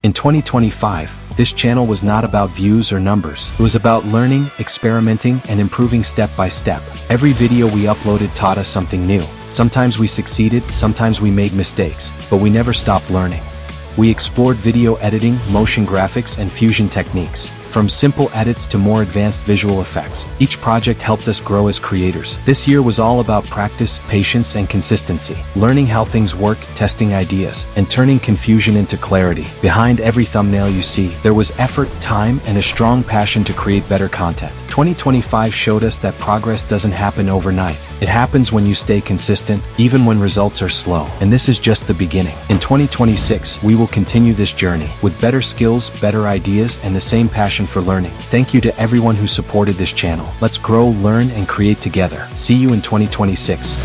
In 2025, this channel was not about views or numbers. It was about learning, experimenting, and improving step by step. Every video we uploaded taught us something new. Sometimes we succeeded, sometimes we made mistakes, but we never stopped learning. We explored video editing, motion graphics, and fusion techniques. From simple edits to more advanced visual effects, each project helped us grow as creators. This year was all about practice, patience, and consistency. Learning how things work, testing ideas, and turning confusion into clarity. Behind every thumbnail you see, there was effort, time, and a strong passion to create better content. 2025 showed us that progress doesn't happen overnight. It happens when you stay consistent, even when results are slow. And this is just the beginning. In 2026, we will continue this journey with better skills, better ideas, and the same passion for learning. Thank you to everyone who supported this channel. Let's grow, learn, and create together. See you in 2026.